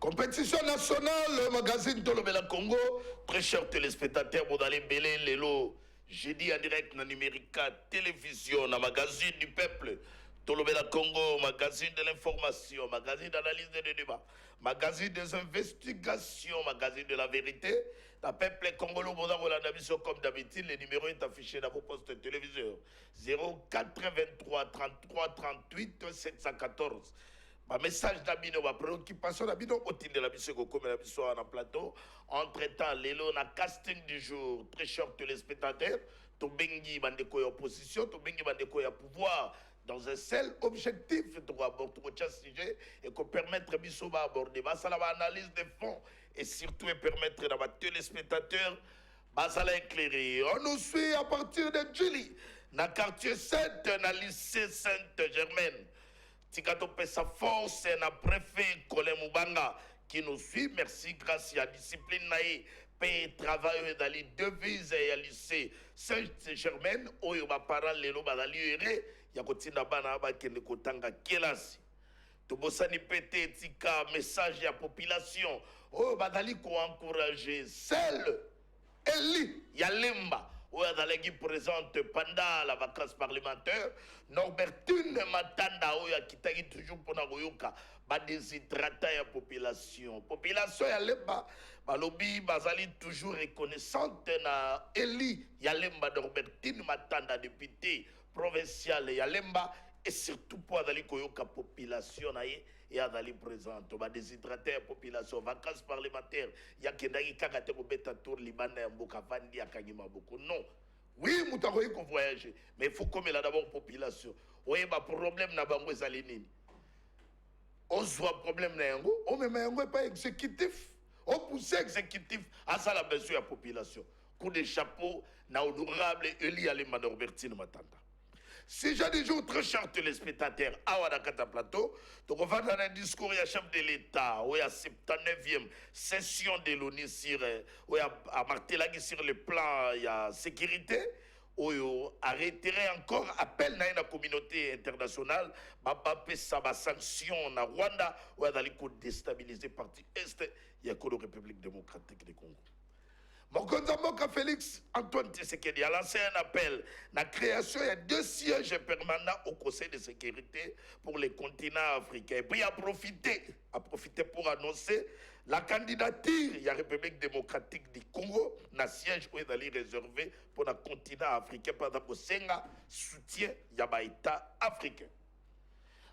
Compétition nationale, magazine Tolobela Congo. Très chers téléspectateurs, vous allez belé Lelo. Jeudi en direct dans Numérica Télévision, dans magazine du peuple. Tolobela Congo, magazine de l'information, magazine d'analyse des débats, magazine des investigations, magazine de la vérité. La peuple congolais, comme d'habitude, le numéro est affiché dans vos postes téléviseurs. 0423 33 38 714. Ma message d'abino, ma préoccupation d'abino, au de la mission comme la mission en plateau. Entre-temps, l'élo na casting du jour, très cher téléspectateur, to bengi bandeko ya opposition, to bengi bandeko ya pouvoir, dans un seul objectif, de aborder le sujet et qu'on permettre biso aborder, ça la analyse des fonds et surtout permettre à ma téléspectateur ça l'a éclairé. On nous suit à partir de Julie, dans le quartier 7, dans le lycée Sainte-Germaine. Tikato sa force na préfet Colin Mubanga qui nous suit. Merci grâce à la discipline naïe. Paye travail dans les devises et à lycée Saint-Germain. Oyo ba parents lelo ba dali ere ya kotinda bana ba kende kotanga kelasi. Tobosani pété tika message à population. Oyo ba dali ko encourager seul Eli Yalemba. Où est présente pendant la vacance parlementaire, Norbertune Matanda, où il toujours pour Nagoyoka, ba déshydrater la population. Population Yalemba, balobi, bazali toujours reconnaissante na Eli Yalemba, Norbertune Matanda, député provincial Yalemba, et surtout pour aller koyoka population naie et aller présente ba déshydrater la population vacances parlementaires ya kendaki kakate ko beta tour libana ya mboka vandi akangima beaucoup non oui mutakoyi ko voyager mais il faut comme là d'abord population oye ba problème na bango ezali nini on soit problème na yango on même yango pas exécutif on pousse exécutif à ça la besoin la population coup de chapeau na honorable Eli Yalemba Norbertine Matanda. Si j'ai des jours très chers téléspectateurs, à Wadakata Plateau, donc on va dans un discours, il y a chef de l'État, où il y a 79e session de l'ONU sur, où il y a Martelagui sur le plan, il y a sécurité, où il a réitéré encore appel à la communauté internationale, il y a sanction na Rwanda, où il y a déstabiliser partie Est, il y a la République démocratique du Congo. Mokonzamboka Félix Antoine Tshisekedi a lancé un appel à la création de 2 sièges permanents au Conseil de sécurité pour les continents africains. Et puis il a profité pour annoncer la candidature de la République démocratique du Congo, un siège où il est réservé pour le continent africain pendant que Senga soutient l'État africain.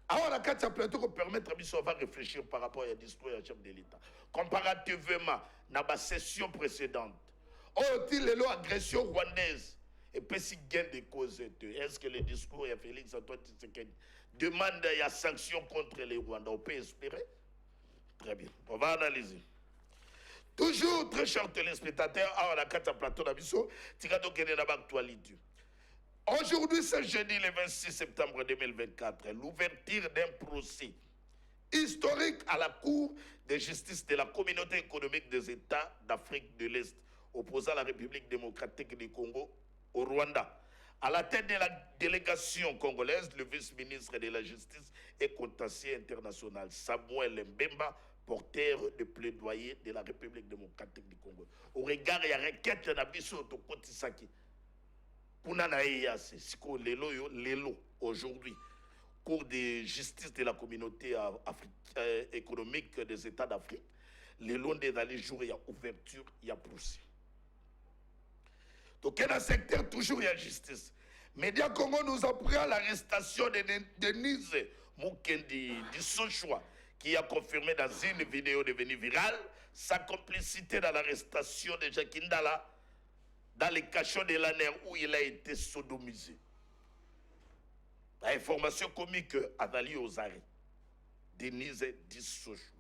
Alors, la carte plateau pour permettre à Bissot de réfléchir par rapport à la discours du chef de l'État. Comparativement à la session précédente, ont-ils l'agression rwandaise et puis si gain de cause est-ce que le discours de Félix Antoine Tshisekedi demande il y a sanctions contre les Rwandais? On peut espérer. Très bien. On va analyser. Toujours très chers téléspectateurs, alors la carte plateau d'Abisso, Tigado Kene actualité. Aujourd'hui, c'est jeudi le 26 septembre 2024, l'ouverture d'un procès historique à la Cour de justice de la Communauté économique des États d'Afrique de l'Est, opposant la République démocratique du Congo au Rwanda. À la tête de la délégation congolaise, le vice-ministre de la Justice et contentieux international, Samuel Mbemba, porteur de plaidoyer de la République démocratique du Congo. Au regard de la requête de Nabiso Tokotisaki, Lelo aujourd'hui, Cour de justice de la communauté économique des États d'Afrique, Lelo dans les jours, il y a ouverture, il y a procès. Donc, dans le secteur, toujours il y a justice. Média Congo nous apprend l'arrestation de Denise Mukendi du Sochwa, qui a confirmé dans une vidéo devenue virale sa complicité dans l'arrestation de Jacques Ndala dans les cachots de l'ANER où il a été sodomisé. L'information comique Adali Ozari, Denise Dissochou.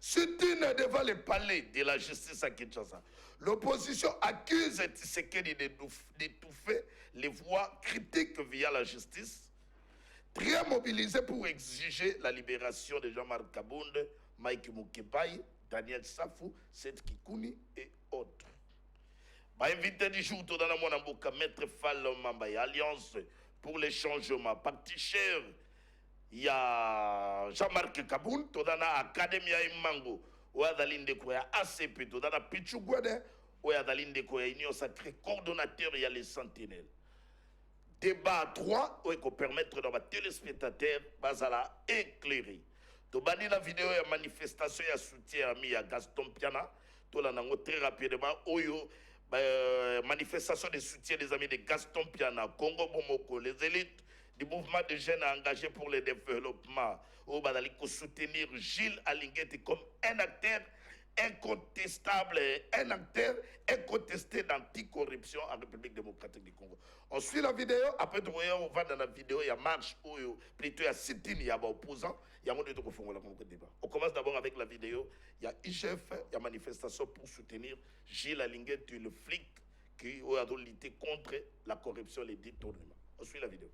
Sit-in devant le palais de la justice à Kinshasa, l'opposition accuse Tshisekedi d'étouffer les voix critiques via la justice, très mobilisée pour exiger la libération de Jean-Marc Kabonde, Mike Mukebai, Daniel Safou, Seth Kikouni et autres. Invité du jour, dans la Monamboka, Maître Fall Mamba, Alliance pour les changements, parti cher, il y a Jean-Marc Kaboun, todana Academia Imango, ou à Dalinde Koya ACP, todana Pichugwade, ou à Dalinde Koya Union Sacrée, coordonnateur, il y a les sentinelles. Débat 3, où il faut permettre à nos téléspectateurs, basala éclairé. To bani la vidéo ya manifestation ya soutien ami à Gaston Piana, to la nango très rapidement, oyo, manifestation de soutien des amis de Gaston Piana, Congo Bomoko, les élites du mouvement de jeunes engagés pour le développement, au Badali, soutenir Gilles Alinguet comme un acteur incontestable, un acteur incontesté d'anticorruption en République démocratique du Congo. On suit la vidéo, après on va dans la vidéo, il y a marche, plutôt il y a sit-in, il y a opposant, il y a de débat. On commence d'abord avec la vidéo, il y a IGF, il y a manifestation pour soutenir Gilles Alinguet, le flic qui a lutté contre la corruption, les détournements. On suit la vidéo.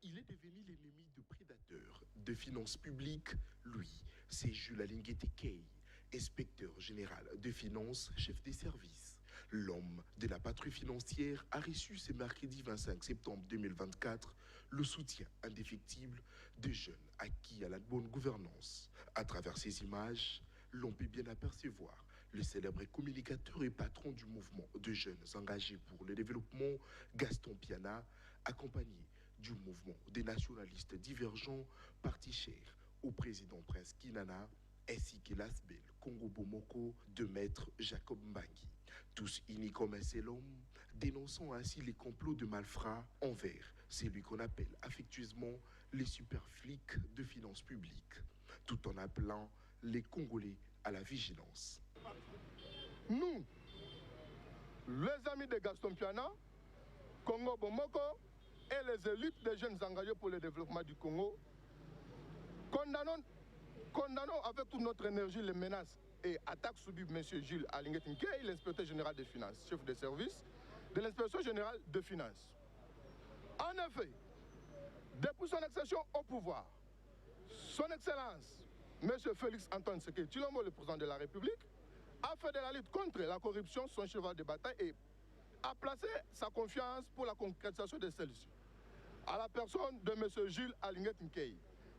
Il est devenu l'ennemi de prédateurs de finances publiques. Lui, c'est Jules Alinguet Key, inspecteur général de finances, chef des services. L'homme de la patrouille financière a reçu ce mercredi 25 septembre 2024 le soutien indéfectible de jeunes acquis à la bonne gouvernance. À travers ces images, l'on peut bien apercevoir le célèbre communicateur et patron du mouvement de jeunes engagés pour le développement, Gaston Piana, accompagné du mouvement des nationalistes divergents, parti cher au président Prince Kinana, ainsi que l'Asbel Congo Bomoko de maître Jacob Mbangi. Tous unis comme un seul homme, dénonçant ainsi les complots de malfrats envers celui qu'on appelle affectueusement les super flics de finances publiques, tout en appelant les Congolais à la vigilance. Nous, les amis de Gaston Piana, Congo Bomoko, et les élites des jeunes engagés pour le développement du Congo, condamnons avec toute notre énergie les menaces et attaques subies par M. Gilles Alinguet Key, l'inspecteur général des finances, chef de service de l'inspection générale des finances. En effet, depuis son accession au pouvoir, son Excellence, M. Félix Antoine Tshisekedi Tshilombo, le président de la République, a fait de la lutte contre la corruption son cheval de bataille et a placé sa confiance pour la concrétisation de celle-ci à la personne de M. Gilles Alinguet Key,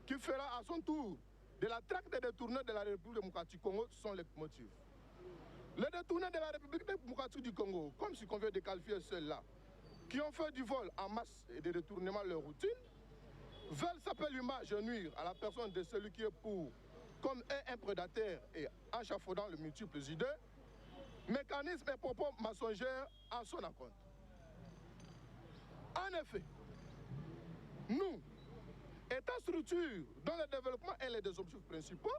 qui fera à son tour de la traque des détournés de la République démocratique du Congo son motifs. Les détournés de la République démocratique du Congo, comme si on vient de qualifier ceux-là, qui ont fait du vol en masse et des détournements leur routine, veulent s'appeler et nuire à la personne de celui qui est pour, comme un prédateur et en chafaudant les multiples idées, mécanismes et propos mensongers en son encontre. En effet, nous, État structure dont le développement est l'un des objectifs principaux,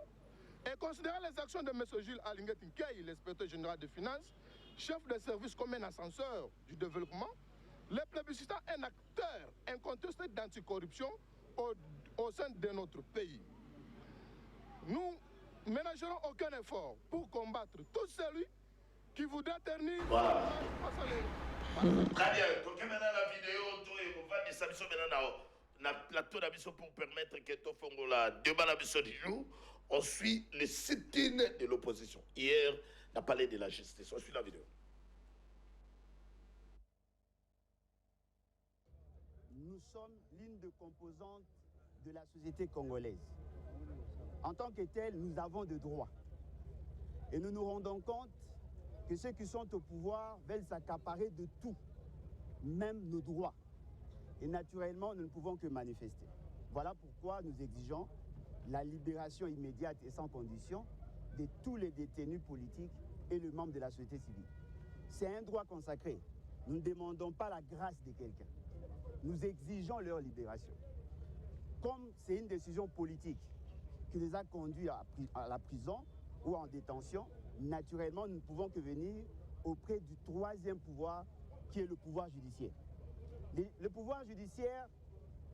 et considérant les actions de M. Gilles Alinguet Key, l'inspecteur général des finances, chef de service comme un ascenseur du développement, les plébiscitants un acteur incontesté d'anticorruption au sein de notre pays. Nous ne ménagerons aucun effort pour combattre tout celui qui voudrait ternir... Voilà. Très bien. Donc maintenant la vidéo, on va descendre maintenant dans le plateau d'Abisso pour permettre que tout fongo la débat d'Abisso du jour. On suit les sit-in de l'opposition. Hier, on a parlé de la justice. On suit la vidéo. Nous sommes l'une des composantes de la société congolaise. En tant que tel, nous avons des droits. Et nous nous rendons compte que ceux qui sont au pouvoir veulent s'accaparer de tout, même nos droits. Et naturellement, nous ne pouvons que manifester. Voilà pourquoi nous exigeons la libération immédiate et sans condition de tous les détenus politiques et les membres de la société civile. C'est un droit consacré. Nous ne demandons pas la grâce de quelqu'un. Nous exigeons leur libération. Comme c'est une décision politique qui les a conduits à la prison ou en détention, naturellement, nous ne pouvons que venir auprès du troisième pouvoir, qui est le pouvoir judiciaire. Le pouvoir judiciaire,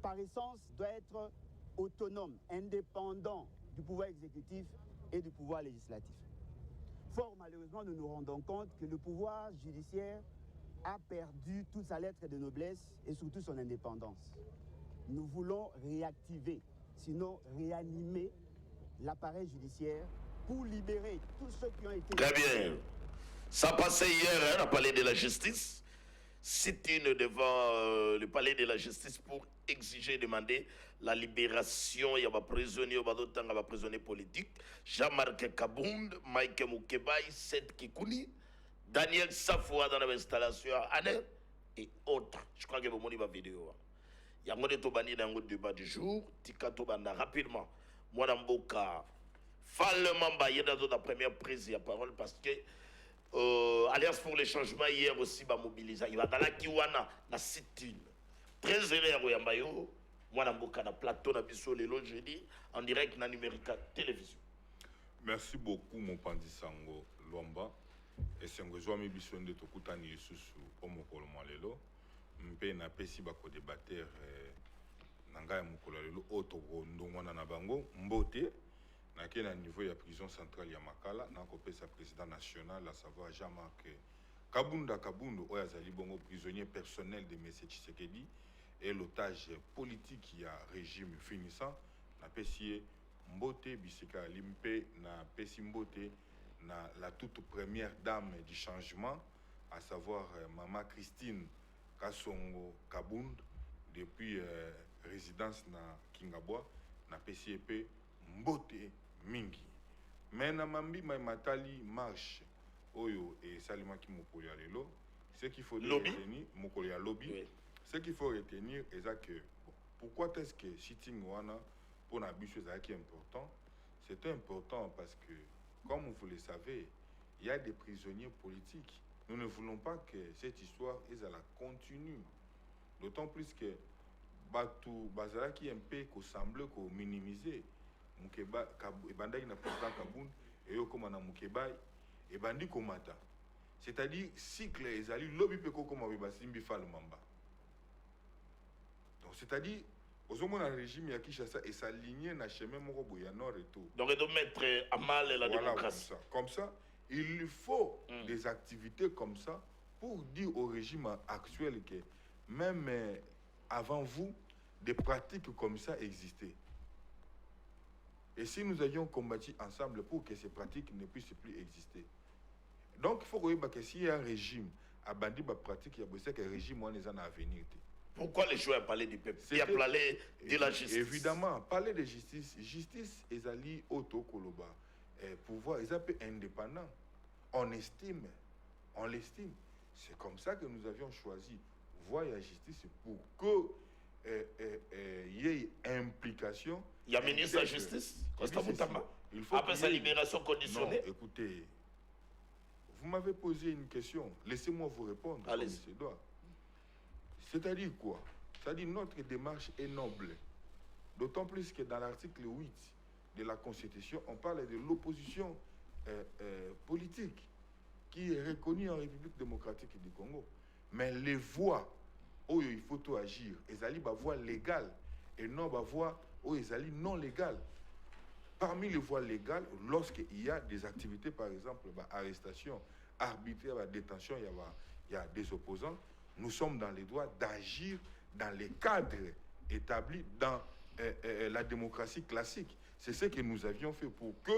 par essence, doit être autonome, indépendant du pouvoir exécutif et du pouvoir législatif. Fort malheureusement, nous nous rendons compte que le pouvoir judiciaire a perdu toute sa lettre de noblesse et surtout son indépendance. Nous voulons réactiver, sinon réanimer l'appareil judiciaire pour libérer tous ceux qui ont été... Très bien. Ça passait hier, hein, on a parlé de la justice. sit-in devant le palais de la justice pour exiger et demander la libération. Il y a des prisonniers politiques. Jean-Marc Kabound, Mike Moukebaï, Seth Kikouni, Daniel Safoua dans l'installation Anne et autres. Je crois que vous avez une vidéo. Il y a un débat du jour. Tika Tobanda rapidement. Moi, Namboka, Fallement Baye dans la première prise de parole parce que Alliance pour les changements hier aussi va mobiliser. Il va dans la Kiwana, na sit-in. Très heureux à Yambayo. Moi, Namboka, na plateau, na biso, lelo jeudi, en direct, na numérica télévision. Merci beaucoup, mon Pandisango Lomba. Et c'est un besoin de biso de Tokutani Yususu, Omokolo Malelo. Mpe na pesi bako débatteur nanga ya mokolo lelo otoko ndongwana na bango mbote na ke na niveau ya prison centrale ya Makala na kopesa président national à savoir Jean-Marc Kabunda Kabundu oyo azali bongo prisonnier personnel de M. Tshisekedi et l'otage politique ya régime finissant na pesi mbote bisika limpe na pesi mbote na la toute première dame du changement à savoir Maman Christine Kasongo Kabound depuis résidence na Kingabwa na PCP Mbote Mingi. Mais na mambi matali marche oyo et salimaki mokolo ya lelo. Ce qu'il faut retenir mokolo ya lobby. Oui. Ce qu'il faut retenir est que bon, pourquoi est-ce que sitting wana pour na biso est important? C'est important parce que comme vous le savez, il y a des prisonniers politiques. Nous ne voulons pas que cette histoire continue. D'autant plus que Batu Bazala qui est un peu semble qu'on minimiser. Mukeba Ebandai na président Kaboun et yo comme na Mukeba et bandi komata. C'est-à-dire cycle ezali lobby peko comme basimbi fal mamba. Donc c'est-à-dire aux hommes dans régime ya Kinshasa et s'aligner na chemin moko boya nord et tout. Donc il doit mettre à mal la démocratie. Comme ça. Il faut des activités comme ça pour dire au régime actuel que même avant vous, des pratiques comme ça existaient. Et si nous avions combattu ensemble pour que ces pratiques ne puissent plus exister. Donc il faut que s'il y a un régime à bandit des pratiques, il y a besoin que le régime en à venir. Pourquoi les joueurs parlaient du peuple? Il y a parlé de la justice. Évidemment, parler de justice. Justice, ils allaient auto-koloba. Pouvoir, ils appellent indépendant. On l'estime. C'est comme ça que nous avions choisi voir la justice pour que y ait implication. Il y a ministre de la justice, Costa Moutamba. Après sa libération conditionnée. Non, écoutez, vous m'avez posé une question. Laissez-moi vous répondre. Comme il se doit. C'est-à-dire quoi? C'est-à-dire notre démarche est noble. D'autant plus que dans l'article 8 de la Constitution, on parle de l'opposition politique qui est reconnue en République démocratique du Congo. Mais les voies où il faut tout agir, elles allaient voies légales et non voies où elles allaient non légales. Parmi les voies légales, lorsqu'il y a des activités, par exemple, arrestation arbitraire, détention, il y a des opposants, nous sommes dans les droits d'agir dans les cadres établis dans la démocratie classique. C'est ce que nous avions fait pour que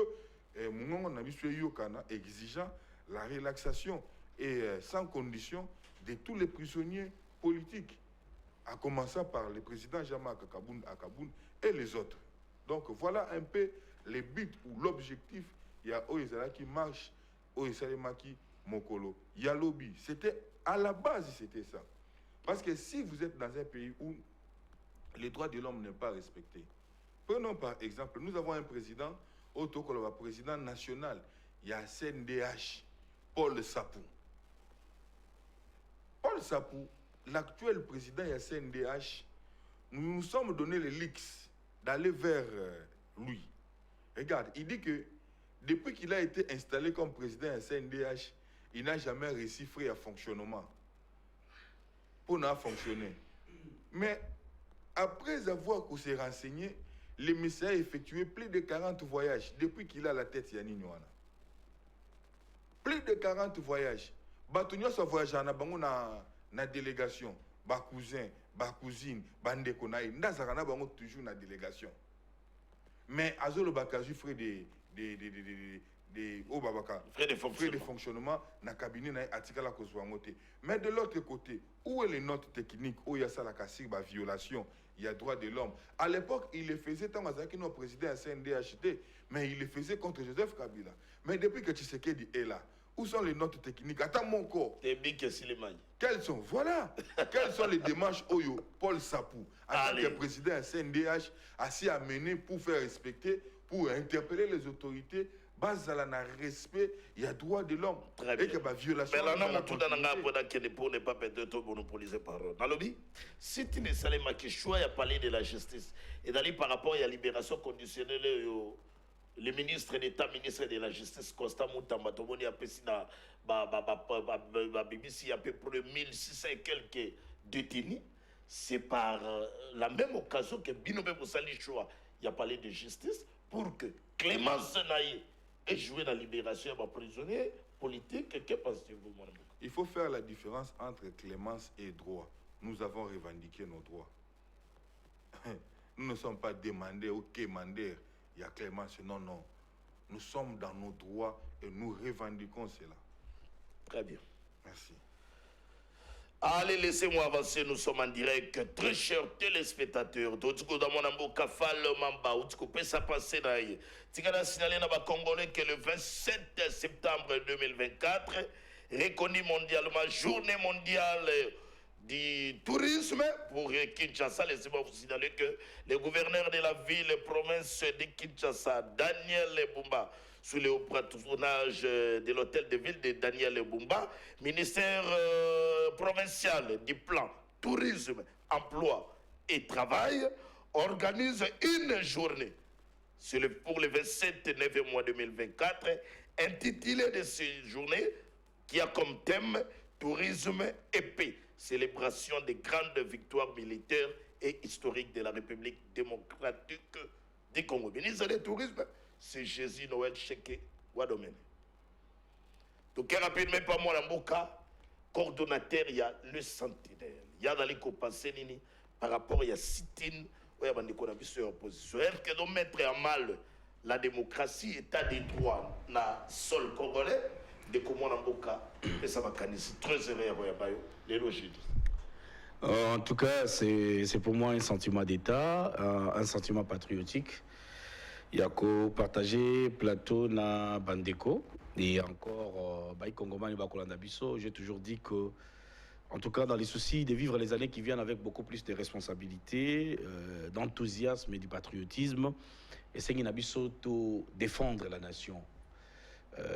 on a mis sur Yokana exigeant la relaxation et sans condition de tous les prisonniers politiques, à commencer par le président Jean-Marc Kaboun et les autres. Donc voilà un peu les buts ou l'objectif. Il y a Oezala qui marche, Oezala qui Mokolo. Il y a lobby. C'était à la base, c'était ça. Parce que si vous êtes dans un pays où les droits de l'homme n'est pas respecté, prenons par exemple, nous avons un président, président national, il y a CNDH, Paul Sapou. Paul Sapou, l'actuel président, il y a CNDH, nous nous sommes donné les leaks d'aller vers lui. Regarde, il dit que depuis qu'il a été installé comme président à CNDH, il n'a jamais réussi à fonctionnement. Pour n'a fonctionné. Mais après avoir s'est renseigné, l'émissaire a effectué plus de 40 voyages depuis qu'il a la tête Yanni Nwana. Plus de 40 voyages. Batunyo sa voyage na délégation. Ba cousin, ba cousine, bande konaï. Ndazarana bango toujours na délégation. Mais Azolo Bakazu ferait des frais de fonctionnement na cabinet na atikala kozwangote. Mais de l'autre côté, où est les notes techniques où il y a ça la cassure ba violation, il y a droit de l'homme. À l'époque, il le faisait tant que nos président à CNDHT, mais il le faisait contre Joseph Kabila. Mais depuis que Tshisekedi est là, où sont les notes techniques? Attends mon corps. Quelles sont? Voilà. Quelles sont les démarches Oyo, Paul Sapou, en tant que président à CNDH, a s'y amené pour faire respecter, pour interpeller les autorités, base à la respect, il y a droit de l'homme. Et que la violation. Mais là, pour ne pas peut-être monopoliser parole. Dans le but, si tu ne sais pas que choix a parlé de la justice, et d'aller par rapport à la libération conditionnelle, le ministre d'État, ministre de la Justice, Constant Moutamba, Tomoni a Pessina, BBC, à peu près 1600 et quelques détenus. C'est par la même occasion que Binobe Moussali Choua a parlé de justice pour que Clémence Naïe ait joué la libération des prisonniers politiques. Que pensez-vous, mon ami? Il faut faire la différence entre clémence et droit. Nous avons revendiqué nos droits. Nous ne sommes pas demandés ou quémandés. Il y a clémence, non, non. Nous sommes dans nos droits et nous revendiquons cela. Très bien. Merci. Allez, laissez-moi avancer, nous sommes en direct. Très chers téléspectateurs, Totiko Damonambo Kafal Mamba, Outiko Pesa Passenaï. Tigana signalé dans le Congolais que le 27 septembre 2024, reconnu mondialement, journée mondiale du tourisme pour Kinshasa. Laissez-moi vous signaler que le gouverneur de la ville, province de Kinshasa, Daniel Bumba, sous le patronage de l'hôtel de ville de Daniel Bumba, ministère provincial du plan tourisme, emploi et travail, organise une journée pour le 27 9 mois 2024, intitulée de cette journée qui a comme thème tourisme et paix. Célébration des grandes victoires militaires et historiques de la République démocratique du Congo. Ministre du Tourisme, c'est Jésus Noël Cheke Wadomene. Donc, rapidement, pas moi, Mboka, coordonnateur, il y a le centenaire. Il y a dans les Nini par rapport à Sitine, il y a des opposition. Est-ce que de mettre à mal la démocratie, état des droits, na sol congolais, de comment Mboka, et ça va canaliser très heureux, les logiques. En tout cas, c'est pour moi un sentiment d'État, un sentiment patriotique. Il y a qu'à partager plateau na Bandeko. Et encore, j'ai toujours dit que, en tout cas, dans les soucis de vivre les années qui viennent avec beaucoup plus de responsabilités, d'enthousiasme et du patriotisme, et c'est qu'il de défendre la nation.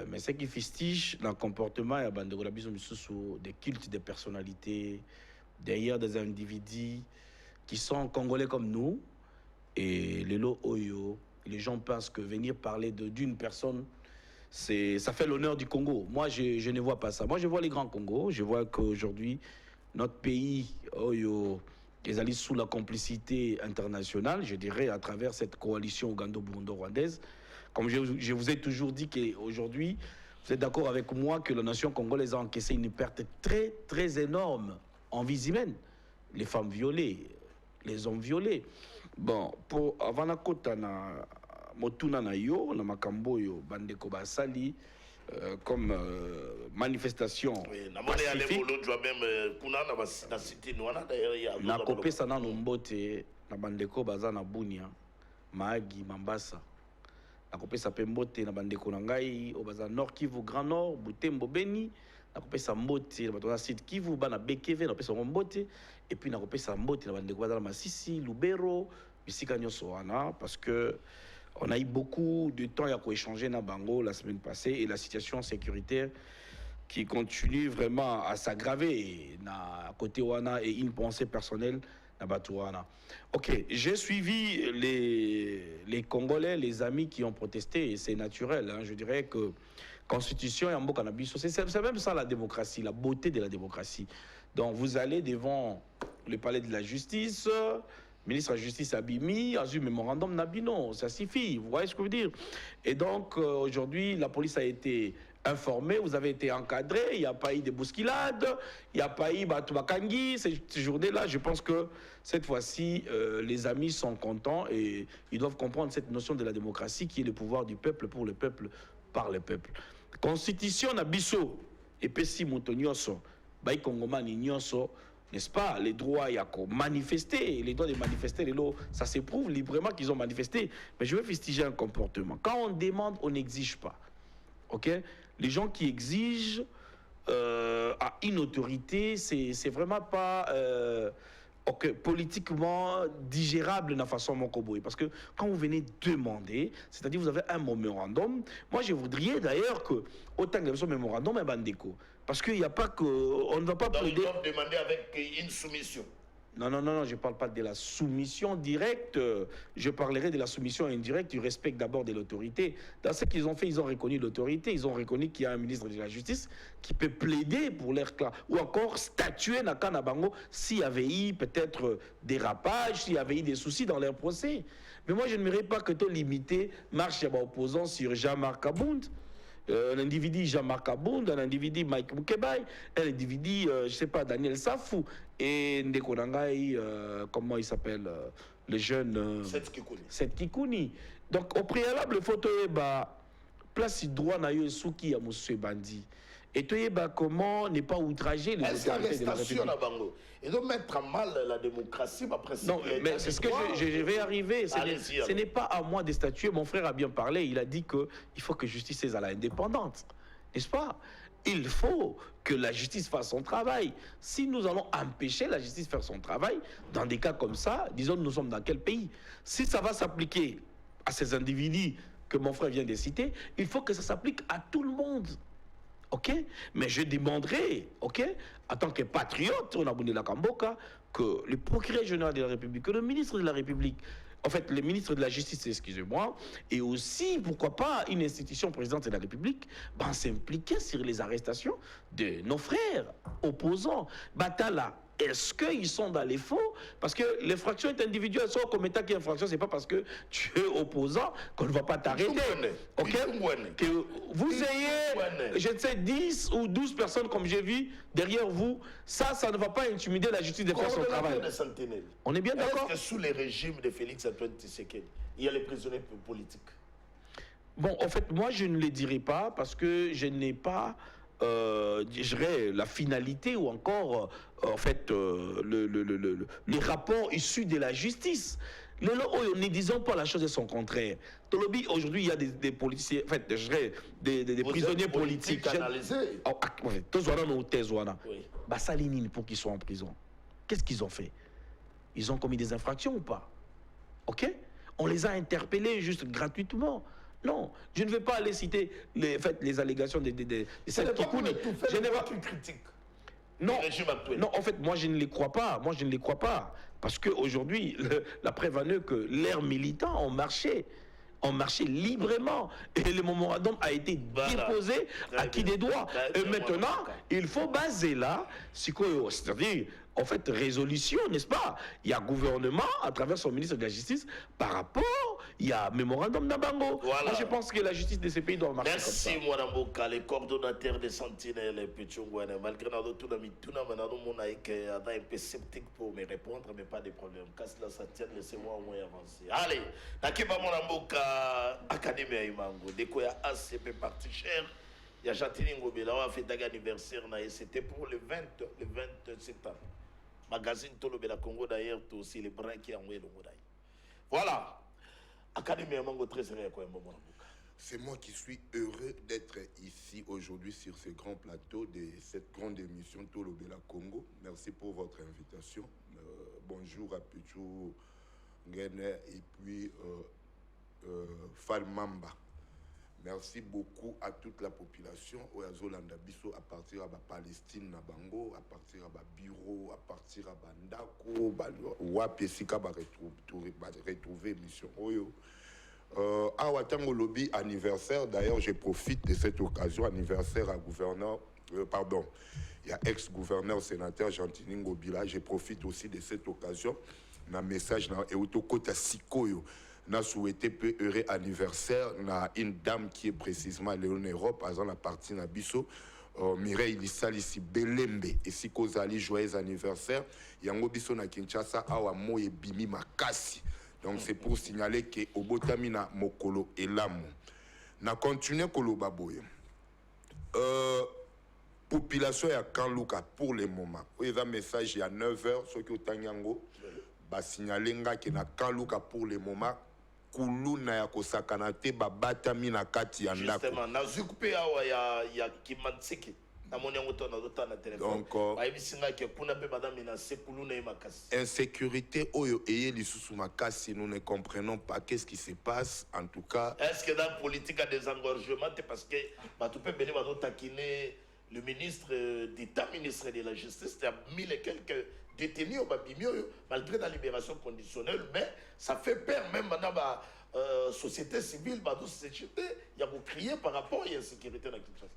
Mais ce qui fustige dans le comportement, il y a des cultes de personnalités, derrière des individus qui sont congolais comme nous, et les lots Oyo. Les gens pensent que venir parler d'une personne, ça fait l'honneur du Congo. Moi, je ne vois pas ça. Moi, je vois les grands Congos. Je vois qu'aujourd'hui, notre pays, Oyo, ils allaient sous la complicité internationale, je dirais, à travers cette coalition ougando-burundo-rwandaise. Comme je vous ai toujours dit qu'aujourd'hui, vous êtes d'accord avec moi que la nation congolaise a encaissé une perte très, très énorme en vies humaines. Les femmes violées, les hommes violés. Bon, pour avant la côte, na motuna na yo, na makambo yo, bandeko basali, comme manifestation pacifique. Na kopesa na nombote na bandeko baza na Bunia, Mahagi, Mambasa. Na kopesa pembote na bandeko na ngai o baza Nord Kivu, Grand Nord, Butembo, Beni. Na kopesa mbote na bato na Sud Kivu, bana Bekeve, na kopesa mbote. Et puis na kopesa mbote na bandeko baza na Masisi, Lubero, bisika nyonso wana, parce que on a eu beaucoup de temps à échanger na Bango la semaine passée et la situation sécuritaire qui continue vraiment à s'aggraver à côté wana et une pensée personnelle na Batouana. Ok, j'ai suivi les Congolais, les amis qui ont protesté et c'est naturel. Hein, je dirais que Constitution et Ambo Cannabis, c'est même ça la démocratie, la beauté de la démocratie. Donc vous allez devant le palais de la justice. Ministre de la Justice Abimi a eu mémorandum Nabino, ça suffit, vous voyez ce que je veux dire. Et donc aujourd'hui, la police a été informée, vous avez été encadré, il n'y a pas eu de bousculade, il n'y a pas eu Batoubakangi, ces journées-là, je pense que cette fois-ci, les amis sont contents et ils doivent comprendre cette notion de la démocratie qui est le pouvoir du peuple pour le peuple, par le peuple. Constitution na biso et pesi moto nyonso bay kongomani nyonso, n'est-ce pas, les droits y a manifester, les droits de manifester, ça s'éprouve librement qu'ils ont manifesté. Mais je veux fustiger un comportement. Quand on demande, on n'exige pas. Ok? Les gens qui exigent à une autorité, c'est vraiment pas politiquement digérable de la façon Mokoboy. Parce que quand vous venez demander, c'est-à-dire vous avez un mémorandum, moi je voudrais d'ailleurs que, autant que ce mémorandum, un bandéco. Parce qu'il n'y a pas que. On ne va pas plaider. Donc, ils doivent demander avec une soumission. Non, je ne parle pas de la soumission directe. Je parlerai de la soumission indirecte, du respect d'abord de l'autorité. Dans ce qu'ils ont fait, ils ont reconnu l'autorité. Ils ont reconnu qu'il y a un ministre de la Justice qui peut plaider pour leur classe. Ou encore statuer dans Kanabango s'il y avait eu peut-être dérapage, s'il y avait eu des soucis dans leur procès. Mais moi, je n'aimerais pas que tu limites marche opposant sur Jean-Marc Abound. Un individu Jean-Marc Abound, un individu Mike Moukebaï, un individu, je ne sais pas, Daniel Safou, et Ndeko Nangai, comment il s'appelle, le jeune... Seth Kikouni. Donc, au préalable, il faut que place droit na yo souki à Moussou Bandi. Et comment ne pas outrager les autorités de la République. Et donc mettre à mal la démocratie, après non, mais c'est ce que je vais arriver. Ce n'est pas à moi de statuer. Mon frère a bien parlé. Il a dit qu'il faut que justice soit indépendante. N'est-ce pas? Il faut que la justice fasse son travail. Si nous allons empêcher la justice de faire son travail, dans des cas comme ça, disons, nous sommes dans quel pays? Si ça va s'appliquer à ces individus que mon frère vient de citer, il faut que ça s'applique à tout le monde. Ok? Mais je demanderai, ok, en tant que patriote, on a abonné la Kamboka, que le procureur général de la République, que le ministre de la République, en fait, le ministre de la Justice, excusez-moi, et aussi, pourquoi pas, une institution présidente de la République, s'impliquer sur les arrestations de nos frères opposants. Batala, est-ce qu'ils sont dans les faux? Parce que l'infraction est individuelle. Soit comme état qui est infraction, c'est pas parce que tu es opposant qu'on ne va pas t'arrêter. Ok? Que vous ayez, je ne sais, 10 ou 12 personnes, comme j'ai vu, derrière vous, ça ne va pas intimider la justice de faire son travail. On est bien d'accord? Est-ce que sous les régimes de Félix Antoine Tshisekedi, il y a les prisonniers politiques? Bon, en fait, moi, je ne les dirai pas parce que je n'ai pas... je dirais la finalité ou encore en fait les rapports issus de la justice. Ne disons pas la chose de son contraire. Tolobi, aujourd'hui, il y a des policiers, en fait, je dirais des prisonniers politiques. Oui. Pour qu'ils soient en prison. Qu'est-ce qu'ils ont fait? Ils ont commis des infractions ou pas? Ok? On les a interpellés juste gratuitement. Non, je ne vais pas aller citer les allégations de cette Kikouni. Je n'ai pas une critique. Non, en fait, moi, je ne les crois pas. Moi, je ne les crois pas. Parce qu'aujourd'hui, la preuve en est que leurs militants ont marché librement. Et le mémorandum a été déposé à qui des droits. Et maintenant, il faut baser là, c'est-à-dire, en fait, résolution, n'est-ce pas? Il y a gouvernement, à travers son ministre de la Justice, par rapport, il y a mémorandum d'Abango. Voilà. Moi, je pense que la justice de ces pays doit marcher comme ça. Merci, Mouanamboka, les coordonnateurs des sentinelles, Pichungouane. Malgré tout, on a été un peu sceptique pour me répondre, mais pas de problème. Casse là, ça tient, laissez-moi au moins avancer. Allez, Nakiba Mouanamboka, Académie Aïmango, dès qu'il y a ACP parti cher, il y a Jatini Ngobela, on a fait un anniversaire, et c'était pour le 20 septembre. Magazine Tolobela Congo d'ailleurs, tout aussi les bras qui ont envoyé le Modaï. Voilà. Académie Amango, très sérieux, quoi, c'est moi qui suis heureux d'être ici aujourd'hui sur ce grand plateau de cette grande émission Tolobela Congo. Merci pour votre invitation. Bonjour à Pichou Ngene et puis Falmamba. Merci beaucoup à toute la population Oyazolanda Bisso à partir de la Palestine na Bango, à partir de bureau, à partir de Bandako, Wapesika va retrouver mission Oyo. À Watango Lobby anniversaire, d'ailleurs je profite de cette occasion, anniversaire à gouverneur, pardon, il y a ex-gouverneur sénateur Jantini Ngobila, je profite aussi de cette occasion, un message dans Eutokota Sikoyo. N'a souhaité peu heureux anniversaire na une dame qui est précisément Léon Europe, par exemple la partie na Bisso, Mireille Lissalisi Belembe, et si Kozali joyeux anniversaire, Yango Bisso na Kinshasa, awa moye bimi makasi. Donc c'est pour signaler que Obotamina Mokolo et Lamu. Na continuer koloba boye. Population ya Kanluka pour le moment. Il y a un message il y a 9h ce qui est Tanyango ba signaler nga ke na Kanluka pour le moment kuluna ya kosakana te ba batami na kati ya ndako. Justement, na zukpe awa ya Kimansiki. Na moni yango to na dota na téléphone. Donc ba ebisinga ke kuna pe badami na sekuluna e makasi. Insécurité oyo eye lisusu makasi, nous ne comprenons pas qu'est-ce qui se passe en tout cas. Est-ce que dans la politique à désengorgement, parce que tu peux venir taquiner le ministre d'État, ministre de la Justice, il y a 1000 et quelques détenus au Babimio, malgré la libération conditionnelle, mais ça fait peur même dans la société civile, dans la société, il y a beaucoup crié par rapport à l'insécurité dans la Kinshasa.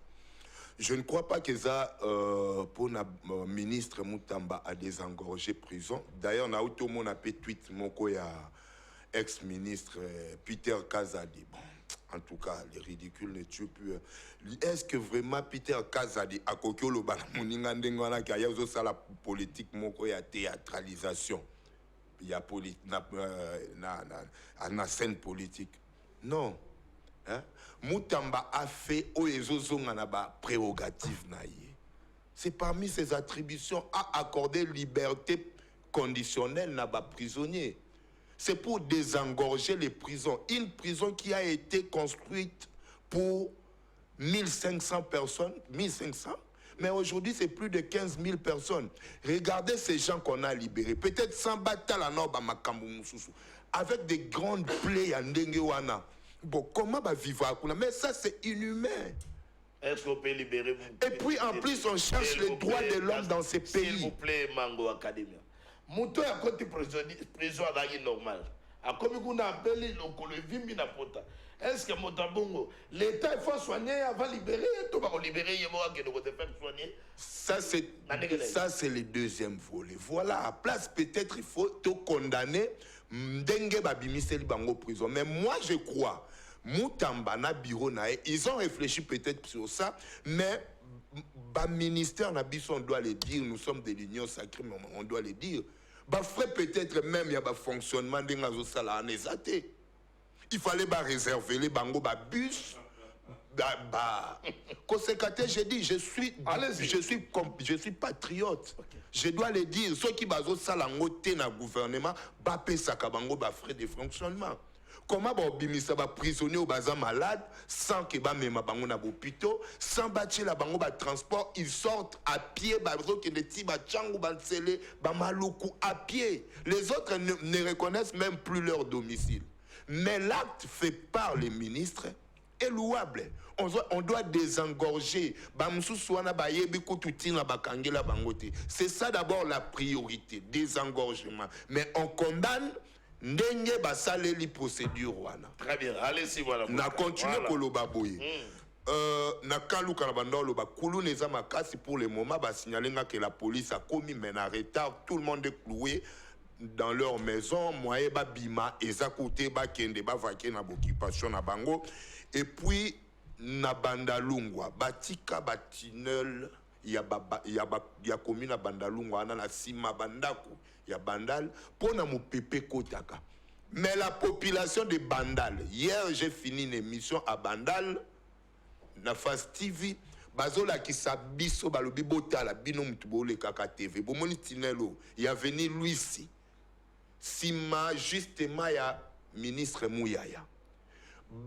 Je ne crois pas que ça, pour le ministre Moutamba a désengorgé prison. D'ailleurs, on a eu tout le monde a fait tweet, mon ex-ministre Peter Kazadi. Bon, en tout cas, les ridicules ne tuent plus. Est-ce que vraiment Peter Kazadi a coqué le balamoninga ndengwana qui a eu la politique, mon théâtralisation? Il y a na scène politique. Non. Hein? Moutamba a fait prérogative naïe. C'est parmi ses attributions à accorder liberté conditionnelle à bas prisonniers. C'est pour désengorger les prisons. Une prison qui a été construite pour 1500 personnes, 1500, mais aujourd'hui c'est plus de 15 000 personnes. Regardez ces gens qu'on a libérés. Peut-être sans bataille avec des grandes plaies en Dengewana. Bon, comment va vivre à Kuna? Mais ça, c'est inhumain. Est-ce qu'on peut libérer? Et puis, en plus, on cherche les droits de l'homme dans ces pays. S'il vous plaît, Mango Academia. Mouton a côté prison à la normale. A comme on a appelé le Vimbi Napota. Est-ce que Motabongo, l'État, il faut soigner avant de libérer? Tout va libérer, il va faire soigner. Ça, c'est le deuxième volet. Voilà, à place, peut-être, il faut te condamner. Dengue Babimiseli Bango prison. Mais moi, je crois. Moutamba na bureau nae, ils ont réfléchi peut-être sur ça, mais le ministère on doit le dire, nous sommes de l'Union sacrée, mais on doit le dire. Frère, peut-être même il y a un fonctionnement de la nésaté. Il fallait réserver les bango bus. Je dis, je suis patriote. Okay. Je dois le dire. Ceux qui basent ça dans le gouvernement, payer ça bango frais de fonctionnement. Comment bimisa ba prisonnier au bazar malade sans que ba mema bango na hôpital, sans bâtir la bango ba transport, ils sortent à pied ba que les tiba changu ba tsele ba maluku à pied. Les autres ne reconnaissent même plus leur domicile. Mais l'acte fait par les ministres est louable. On doit désengorger. C'est ça d'abord la priorité, désengorgement. Mais on condamne ndenge basale li procédure wana. Très bien, allez-y voilà. Na continue koloba boye. Na Kanluka na banda loba kulu neza makasi pour le moment ba signaler que la police a commis mais en retard, tout le monde est cloué dans leur maison, moye ba bima eza côté ba kende ba vaquer na occupation na bango et puis na Bandalungwa batika batinel ya commune na Bandalungwa na sima bandako ya Bandal pour na mopepe kotaka. Mais la population de Bandal, hier j'ai fini une émission à Bandal na Fast TV bazola ki sabiso balobi botala bino mutubole kaka TV bomoni tinelo ya venu lui ici sima justement ya ministre Mouyaya.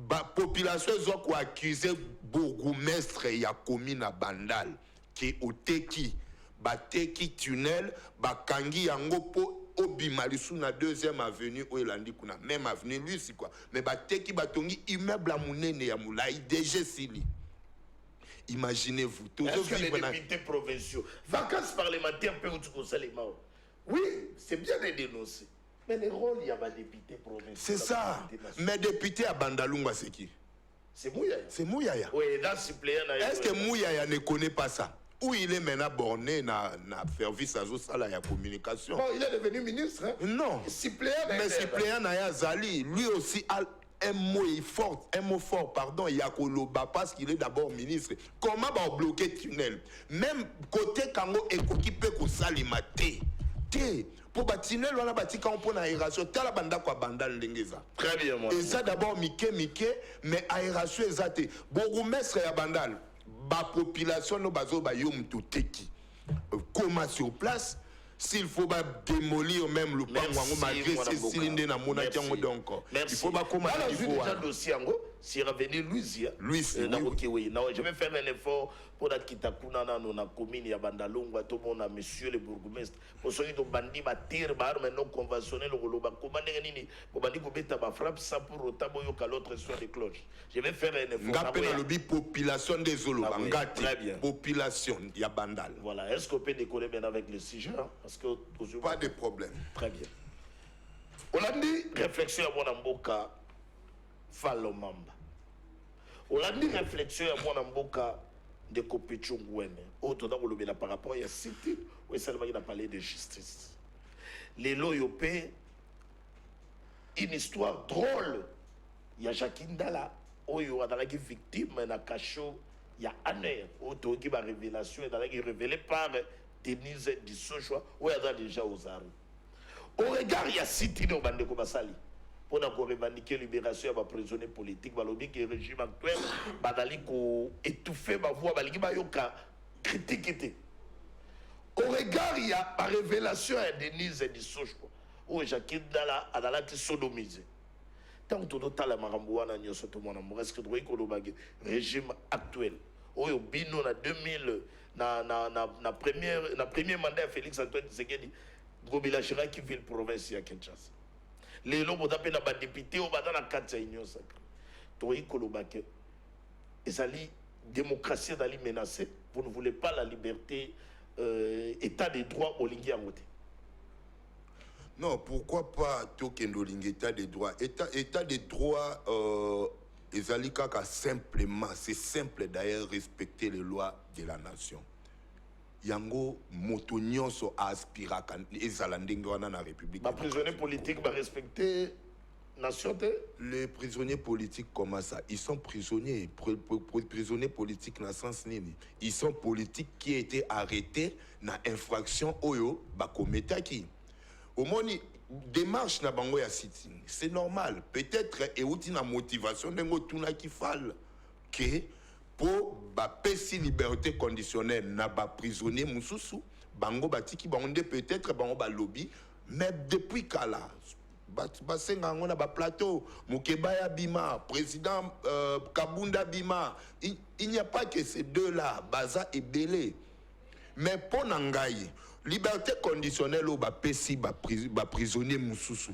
La population a accusé bourgmestre ya commune à Bandal qui oteki bateki tunnel bakangi yango po obimalisu na deuxième avenue oelandi kuna même avenue lui c'est quoi mais bateki batongi immeuble à munene ya mulai DG Sili. Imaginez-vous tous est-ce que les députés provinciaux vacances parlementaires peuvent conseiller Mao? Oui, c'est bien de dénoncer. Mais le rôle, il y a des députés provinciaux. C'est ça. Mais député à Bandalungwa, c'est qui? C'est Mouyaya. C'est Mouyaya. Oui, dans ce suppléant. Est-ce que Mouyaya ne connaît pas ça? Où il est maintenant borné na service à la communication? Bon, il est devenu ministre. Hein? Non. Suppléant. Mais suppléant Naya Zali, lui aussi a un mot fort, pardon, Yakoloba, parce qu'il est d'abord ministre. Comment va bloquer tunnel? Même côté Kango et Kokipe Kosalimate. te pour batiner wana batika on pona aération tala banda kwa banda ndengeza Très bien, moi. et ça d'abord mike mais aération ezate bourgmestre ya bandal ba population no bazo ba yo mututeki comment sur place s'il faut pas démolir même le pango malgré ces cylindres na mona tiango donc il faut pas comment il faut déjà dossier ngo si revenir Louis oui. Non, je vais faire un effort pour la kitakuna na commune ya Bandalongwa tout monde monsieur le bourgmestre pour ceux qui bandi ba tir ba arme non conventionnel lo ba commander nini ko bandi ko beta ba frappe ça pour autant boyo ka l'autre soit des cloches. Je vais faire un effort. Ngapé na lobi population des Zolo ngati population ya Bandal. Voilà, est-ce qu'on peut décoller bien avec le sujet parce que pas de problème. Très bien. On a dit réflexion à mon mboka Falomamba. On a dit réflexion à mon mboka de Kopichungwene. Autre dans le par rapport à City, où il a parlé de justice. Les loyopé, une histoire drôle. Il y a Jacqueline Dala, où il y a une victime, il y a Kacho, il y a Anne, où il y a une révélation, il y a révélé par Denise Dissochoa, où il y a déjà aux armes. Au regard, il y a City de Bandeko Basali. Pour revendiquer la libération des prisonniers politiques, le régime actuel va étouffer ma voix, va critiquer. Au regard, il y a la révélation de Denise Dissochoa, où Jacqueline Dala a été sodomisée. Tant que tout le monde est-ce que le régime actuel, où Bino na 2000, na premier mandat Félix Antoine Tshisekedi, Gobila Chiraki ville province à Kinshasa. Les gens qui ont été députés au Badana 4 union sacrée. Toi, Kolobake, et ça la démocratie est menacée. Vous ne voulez pas la liberté, état des droits au Lingui Angote. Non, pourquoi pas Tokendo Lingui, état des droits. État des droits, simplement, c'est simple d'ailleurs, respecter les lois de la nation. Yango moto nyonso aspiraka ezala ndenge wana na république. Les prisonniers politiques va respecter nation te? Les prisonniers politiques comment ça? Ils sont prisonniers, prisonniers politiques dans le sens nini. Ils sont politiques qui étaient arrêtés dans infraction oyo ba kometaki. Au moni démarche na bango ya sitting, c'est normal. Peut-être et outi na motivation nengo tuna ki fal que pour ba pesi liberté conditionnelle na ba prisonnier mususu bango batiki bango peut-être bango ba lobby mais depuis kala ba senga ngona ba plateau Mukebaya Bima président Kabunda Bima il n'y a pas que ces deux là baza et belé mais pour nangai liberté conditionnelle au ba pesi ba prisonnier mususu.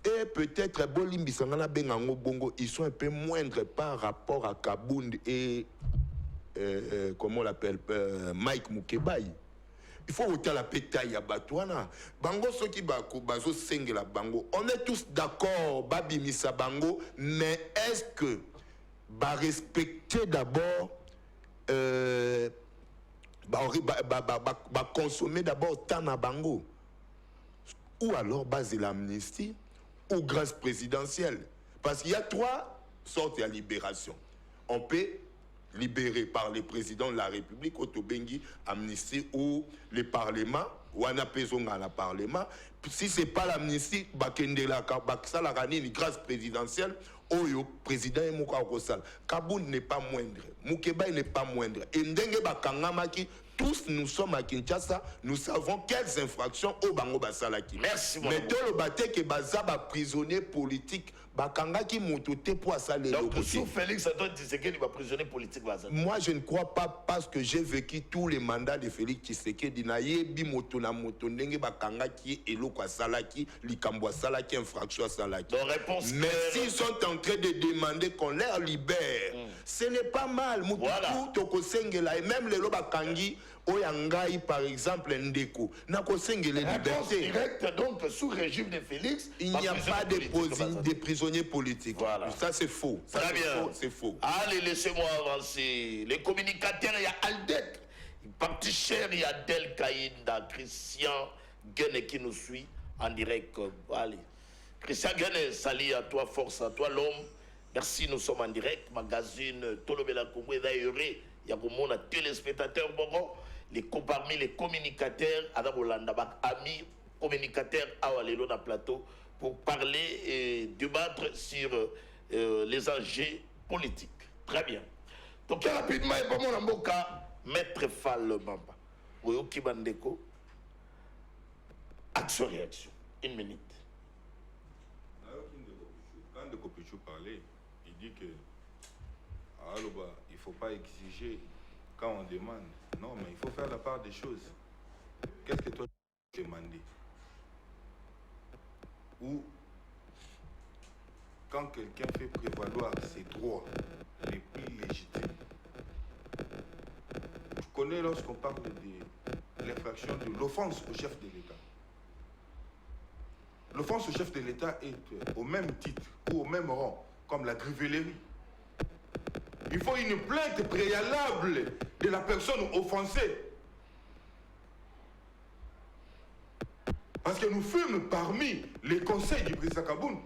Et peut-être Bolimbi Sangana Bengango Bongo, ils sont un peu moindres par rapport à Kabound et comment on l'appelle Mike Mukebai. Il faut ôter la pétaille à Batouana. Bango soki bako bazo sengela bango. On est tous d'accord, Babi Misa Bango, mais est-ce que bah respecter d'abord consommer d'abord Tana Bango ou alors baser l'amnistie ou grâce présidentielle. Parce qu'il y a 3 sortes de libération. On peut libérer par le président de la République, Otobengi, amnistie, ou le Parlement, ou un apaisement à la Parlement. Si ce n'est pas l'amnistie, une grâce présidentielle, Oyo, président et Mouka Okosal. Kaboun n'est pas moindre. Moukebaï n'est pas moindre. Et Ndenge Bakangamaki, tous nous sommes à Kinshasa, nous savons quelles infractions au Bango Basalaki. Merci, mon mais tout le bâté que Bazaba prisonnier politique, Bakangaki Moutoté pour saler. Donc, sous Félix Antoine Tshisekedi, il va prisonnier politique. Moi, je ne crois pas parce que j'ai vécu tous les mandats de Félix Tshisekedi. Naye Bimoto na moto ndenge Bakangaki et Loko Salaki, Likambwa Salaki, infraction Salaki. Mais s'ils sont en train de demander qu'on les libère, ce n'est pas mal. Voilà. Et même les Lobakangi, Oyangai par exemple, Ndeko, Nakosenge les libertés. Direct, donc sous régime de Félix, il n'y a pas de prisonniers politiques. Voilà. Ça c'est faux. Très bien. C'est faux. Allez, laissez-moi avancer. Les communicateurs, il y a Aldet, Parti cher, il y a Del Kaïnda, Christian Guené qui nous suit en direct. Allez. Christian Guené, salut à toi, force à toi l'homme. Merci, nous sommes en direct. Magazine Tolobela Congo, d'ailleurs, il y a beaucoup de téléspectateurs. parmi les communicateurs, amis communicateurs à Walelo na plateau pour parler et débattre sur les enjeux politiques. Très bien. Donc rapidement, et pas mon amboka, Maître Fall Bamba. Oyoki Bandeko. Action-réaction. Une minute. Quand de Kopichou parlait, il dit que il ne faut pas exiger quand on demande. Non, mais il faut faire la part des choses. Qu'est-ce que toi tu demandes? Ou quand quelqu'un fait prévaloir ses droits les plus légitimes. Tu connais lorsqu'on parle de l'infraction de l'offense au chef de l'État. L'offense au chef de l'État est au même titre ou au même rang comme la grivellerie. Il faut une plainte préalable de la personne offensée. Parce que nous fûmes parmi les conseils du président Kaboun.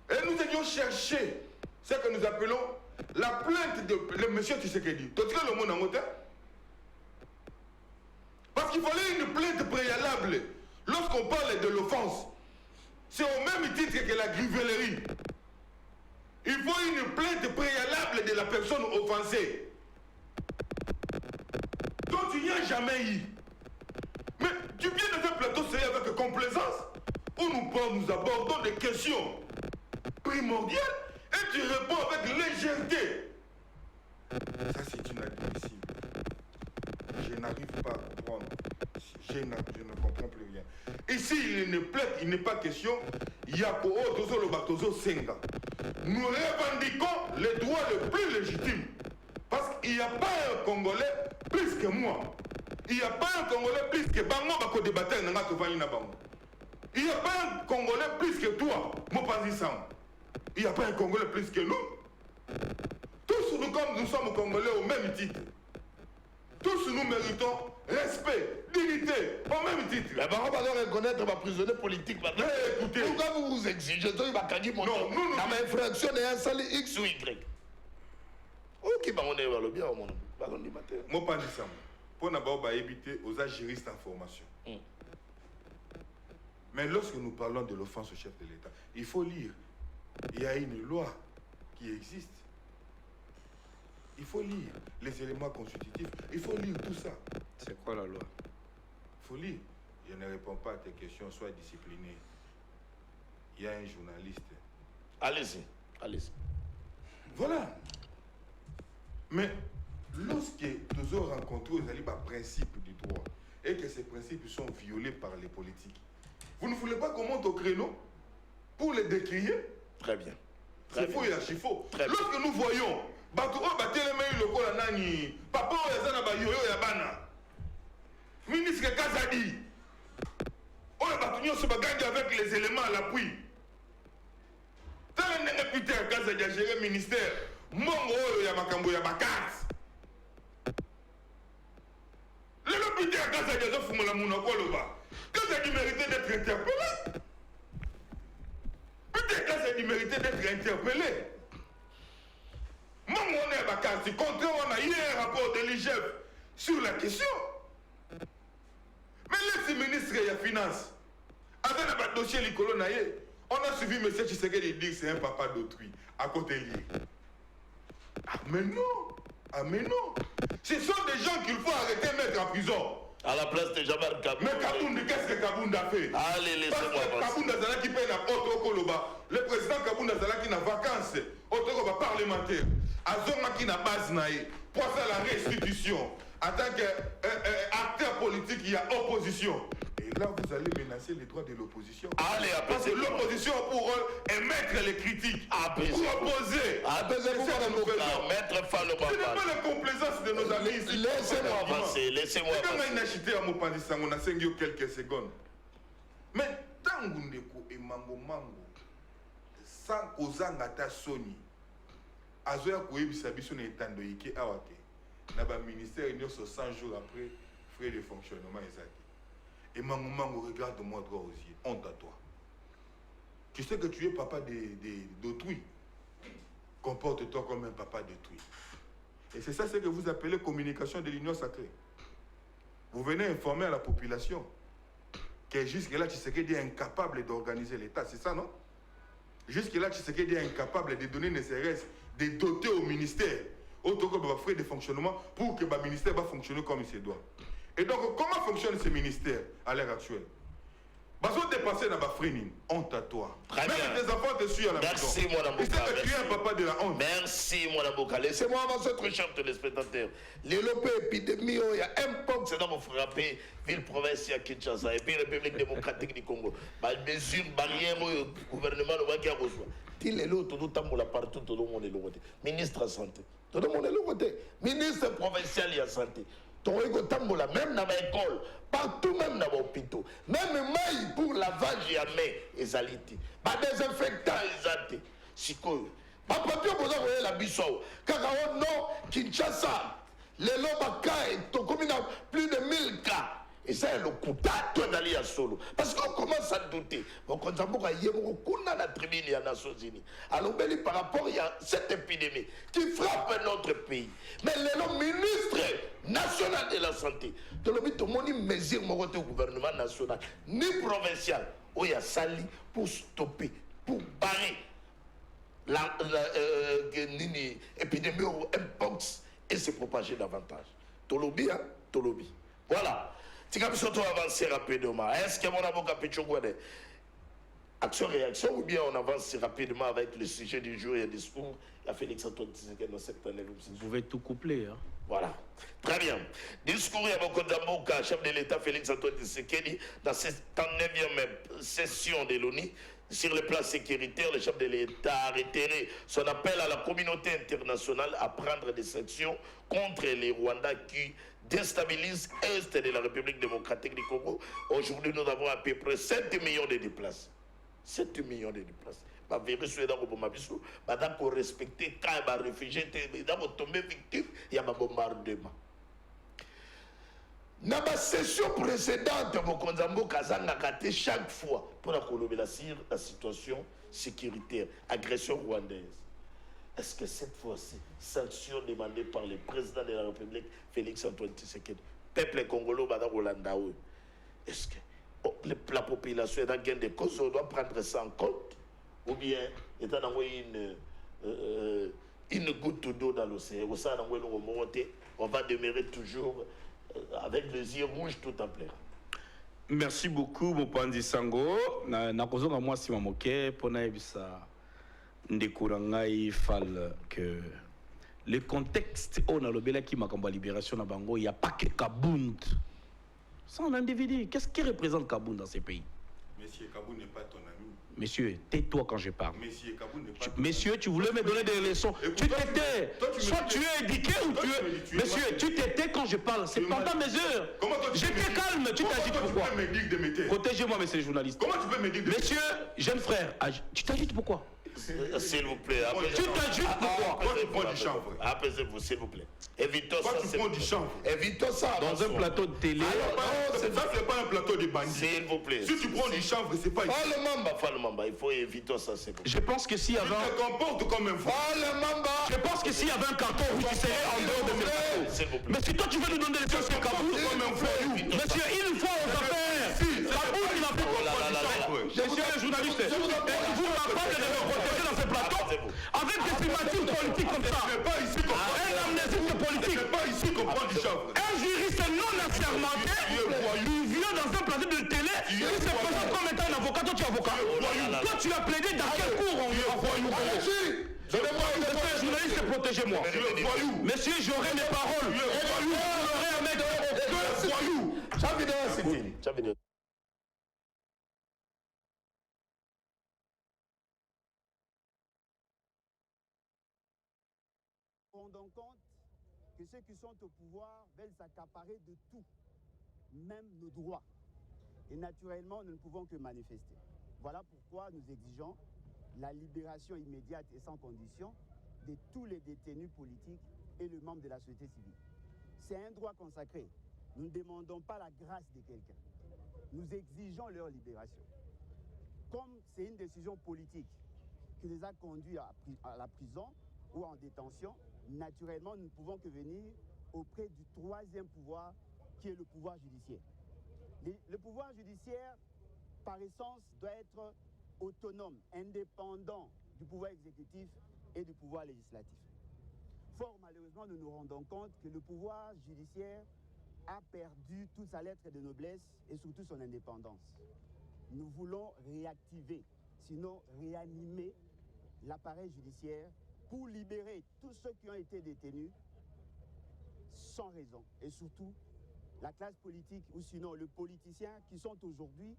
Et nous allions chercher ce que nous appelons la plainte de M. Tshisekedi. Tu as le mot dans le Parce qu'il fallait une plainte préalable lorsqu'on parle de l'offense. C'est au même titre que la grivellerie. Il faut une plainte préalable de la personne offensée. Donc il n'y a jamais eu. Mais tu viens de faire plateau c'est avec complaisance où nous abordons des questions primordiales et tu réponds avec légèreté. Ça c'est inadmissible. Je n'arrive pas à comprendre. Je ne comprends plus rien. Ici, il n'est pas question. Nous revendiquons les droits les plus légitimes. Parce qu'il n'y a pas un Congolais plus que moi. Il n'y a pas un Congolais plus que Bango Bako débattre. Il n'y a pas un Congolais plus que toi, il n'y a pas un Congolais plus que nous. Tous nous, comme nous sommes Congolais au même titre. Tous nous méritons respect, dignité, au même titre. Mais on va reconnaître ma prisonnier politique. Écoutez. Pourquoi vous vous exigez? Non, nous. Dans ma infraction, il y a un salut X ou Y. Ok, on est le bien, mon nom. Moi, pas dit ça. Pour n'avoir éviter aux juristes en formation. Mais lorsque nous parlons de l'offense au chef de l'État, il faut lire. Il y a une loi qui existe. Il faut lire les éléments constitutifs. Il faut lire tout ça. C'est quoi la loi? Il faut lire. Je ne réponds pas à tes questions, sois discipliné. Il y a un journaliste. Allez-y, allez-y. Voilà. Mais lorsque nous avons rencontré les principes du droit et que ces principes sont violés par les politiques, vous ne voulez pas qu'on monte au créneau pour les décrier? Très bien. C'est faux et archi faux. Lorsque nous voyons, papa ministre Kazadi, avec les éléments à l'appui. Tel un Peter Kazadi a géré le ministère. Mongo ya makambo ya bakati. Le Peter Kazadi a fait la monokoloba. Kazadi méritait d'être interpellé. Peter Kazadi méritait d'être interpellé. Mongo ya bakati. Contraire, on a eu un rapport de l'IGF sur la question. Mais le ministre des Finances, avec le dossier Likolo Naye, on a suivi M. Tshisekedi dire que c'est un papa d'autrui, à côté lié. Ah mais non! Ah mais non! Ce sont des gens qu'il faut arrêter et mettre en prison. À la place de Jamal Kabounda. Mais Kabounda, qu'est-ce que Kabounda fait? Allez, laissez-moi passer. Parce que Kabounda Zala qui paye la Otokoloba, le président Kabounda Zala qui n'a vacances, Otokoloba parlementaire, Azonga qui n'a base naïe, pour faire la restitution. En tant qu'acteur politique, il y a opposition. Et là, vous allez menacer les droits de l'opposition. Allez, parce que l'opposition, pour eux, émettre les critiques. Pour opposer. Maître Falloba. Ce n'est pas la complaisance de nos amis ici. Laissez-moi passer, laissez-moi passer. Quand on a acheté à mon pandissan, on a 5 quelques secondes. Mais tant qu'on est mango mango, sans kozanga ta soni, azoya koyebisa biso na etando yike awake. Dans le ministère, il y a 100 jours après, frais de fonctionnement. Et Mango, regarde-moi droit aux yeux. Honte à toi. Tu sais que tu es papa d'autrui. Comporte-toi comme un papa d'autrui. Et c'est ça ce que vous appelez communication de l'union sacrée. Vous venez informer à la population que jusque-là, Tshisekedi est incapable d'organiser l'État. C'est ça, non? Jusque-là, Tshisekedi est incapable de donner ne serait-ce de doter au ministère autant que les frais de fonctionnement pour que le ministère va fonctionner comme il se doit. Et donc, comment fonctionne ce ministère à l'heure actuelle? Ils ont dépassé dans la frénine. Honte à toi. Très Même bien. tes enfants te suivent à la Merci, maison. mon amour. Et c'est que tu es un papa de la honte. Merci, mon avocat. Laissez-moi avancer, très cher téléspectateur. Les lopés épidémie, il y a un pomme, c'est dans mon frappé, ville, province, il y a Kinshasa, et puis République démocratique du Congo. Mesure, barrière, gouvernement, le Wakia reçoit. Dis les lots, tout le temps, partout, tout le monde est loté. Ministre de la Santé, tout le monde est loté. Ministre provincial, il y a santé. Même dans l'école, partout, même dans l'hôpital, même maille pour lavage et à main, et aliti. Pas désinfectant, et aliti. Si quoi? Pas papier pour avoir la bissau. Car non, Kinshasa, les lobaka, plus de 1000 cas. Et ça, le coup d'aller à solo. Parce qu'on commence à douter. Donc, on a la tribune des Nations Unies. Alors, par rapport à cette épidémie qui frappe notre pays. Mais le ministre national de la Santé, tout le monde mesure au gouvernement national, ni provincial, où il y a sali pour stopper, pour barrer l'épidémie au Mpox et se propager davantage. Tolobi, hein? Tolobi. Voilà. Si on avance rapidement, est-ce que mon avocat peut jouer action-réaction ou bien on avance rapidement avec le sujet du jour et le discours à Félix Antoine Tshisekedi dans cette année? Vous pouvez tout coupler. Hein. Voilà. Très bien. Discours à Bokodamboka, chef de l'État Félix Antoine Tshisekedi, dans cette 9e session de l'ONU. Sur le plan sécuritaire, le chef de l'État a réitéré son appel à la communauté internationale à prendre des sanctions contre les Rwandais qui déstabilisent l'Est de la République démocratique du Congo. Aujourd'hui, nous avons à peu près 7 millions de déplacés. 7 millions de déplacés. Ma vérité, c'est qu'on respecte quand les réfugiés sont tombés victimes, il y a un bombardement. Dans la session précédente, Mokonzambo Kazanga a chaque fois pour la situation sécuritaire, agression rwandaise. Est-ce que cette fois-ci, sanction demandée par le président de la République, Félix Antoine Tshisekedi, peuple congolais, est-ce que la population est dans gain de cause, on doit prendre ça en compte? Ou bien, étant dans une goutte d'eau dans l'océan, on va demeurer toujours avec les yeux rouges tout en plein. Merci beaucoup, Mopandi Sango. Nakozonga moi si mamoke pona ebisa ndekuranga fal que le contexte on a le bela qui makambo libération na bango, il y a pas que Kabound. C'est un individu. Qu'est-ce qui représente Kabound dans ces pays? Monsieur Kabound n'est pas ton ami. Monsieur, tais-toi quand je parle. Monsieur Kabound n'est pas Monsieur, tu voulais me donner des leçons. Tu t'étais. Soit tu es éduqué ou tu es. Monsieur, tu t'étais quand je parle. C'est pendant mes heures. J'étais calme. Tu t'agites pourquoi? Protégez-moi, monsieur le journaliste. Comment tu peux me dire? Monsieur, jeune frère, tu t'agites pourquoi? S'il vous plaît. Tu t'agites pourquoi? Toi, tu prends du chanvre. Apaisez-vous, s'il vous plaît. Évitons ça. Toi, tu prends du chanvre. Évitons ça. Dans un plateau de télé. Ça, c'est pas un plateau de bandits. S'il vous plaît. Si tu prends du chanvre, c'est pas ici. Fall Mamba, il faut éviter ça, c'est bon. Je pense que s'il y avait Tu te comportes comme un fou. Je pense que s'il y avait un carton rouge, tu serais en dehors de ce plateau. S'il vous plaît. Mais si toi tu veux nous donner des choses sur Kabound, monsieur, il faut aux affaires. Kabound, il a fait quoi? Monsieur le journaliste, êtes-vous capable de me protéger dans ce plateau avec des primatures politiques comme ça? Un amnésiste politique. C'est pas ici qu'on prend du chanvre. Un juriste non assermenté, il vient dans un plateau de télé, il se présente comme étant un avocat. Toi tu es avocat. Toi tu as plaidé dans quel cours en voyou? Monsieur le journaliste, protégez-moi. Monsieur, j'aurai mes paroles. Vous aurez un mec de voyou. C'est fini. Rendons compte que ceux qui sont au pouvoir veulent s'accaparer de tout, même nos droits. Et naturellement, nous ne pouvons que manifester. Voilà pourquoi nous exigeons la libération immédiate et sans condition de tous les détenus politiques et les membres de la société civile. C'est un droit consacré. Nous ne demandons pas la grâce de quelqu'un. Nous exigeons leur libération. Comme c'est une décision politique qui les a conduits à la prison ou en détention, naturellement, nous ne pouvons que venir auprès du troisième pouvoir qui est le pouvoir judiciaire. Le pouvoir judiciaire, par essence, doit être autonome, indépendant du pouvoir exécutif et du pouvoir législatif. Fort malheureusement, nous nous rendons compte que le pouvoir judiciaire a perdu toute sa lettre de noblesse et surtout son indépendance. Nous voulons réactiver, sinon réanimer l'appareil judiciaire pour libérer tous ceux qui ont été détenus sans raison et surtout la classe politique ou sinon les politiciens qui sont aujourd'hui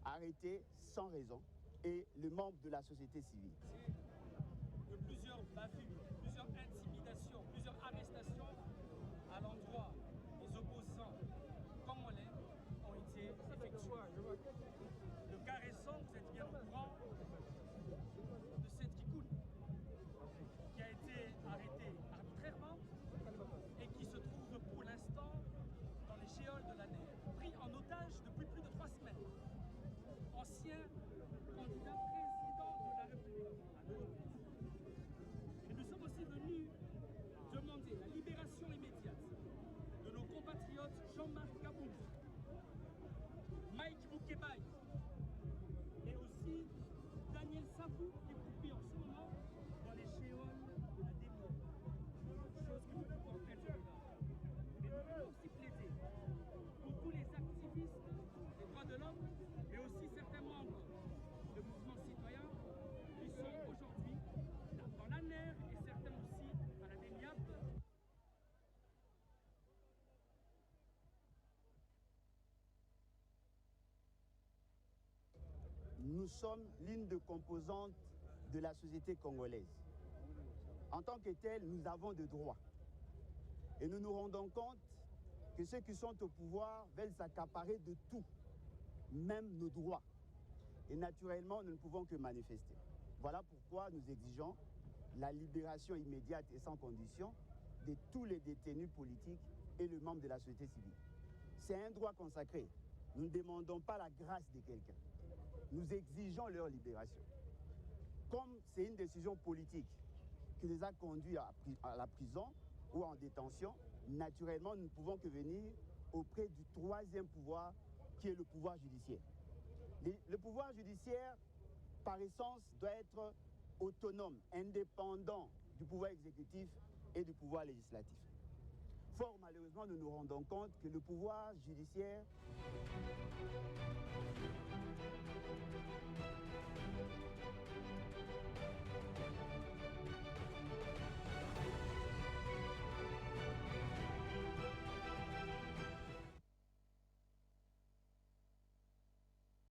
arrêtés sans raison et les membres de la société civile. De plusieurs bavures, plusieurs intimidations, plusieurs arrestations à l'endroit des opposants congolais ont été effectuées. Le cas récent, vous êtes bien au courant, de cette Kikoun, qui a été arrêté arbitrairement et qui se trouve pour l'instant dans les géoles de la NER, pris en otage depuis plus de 3 semaines. Ancien candidat président de la République à l'ONU. Et nous sommes aussi venus demander la libération immédiate de nos compatriotes Jean-Marc Kaboundou, Mike Moukebaï, mais aussi Daniel Sabou, qui est coupé en ce moment dans les géoles de la démon. Chose que nous pouvons en faire. Mais nous voulons aussi plaider pour tous les activistes des droits de l'homme, mais aussi certains membres de mouvements citoyens qui sont aujourd'hui dans la NER et certains aussi à la DENIAP. Nous sommes l'une des composantes de la société congolaise. En tant que tel, nous avons des droits. Et nous nous rendons compte que ceux qui sont au pouvoir veulent s'accaparer de tout, même nos droits. Et naturellement, nous ne pouvons que manifester. Voilà pourquoi nous exigeons la libération immédiate et sans condition de tous les détenus politiques et les membres de la société civile. C'est un droit consacré. Nous ne demandons pas la grâce de quelqu'un. Nous exigeons leur libération. Comme c'est une décision politique qui les a conduits à la prison ou en détention, naturellement, nous ne pouvons que venir auprès du troisième pouvoir, qui est le pouvoir judiciaire. Le pouvoir judiciaire, par essence, doit être autonome, indépendant du pouvoir exécutif et du pouvoir législatif. Fort malheureusement, nous nous rendons compte que le pouvoir judiciaire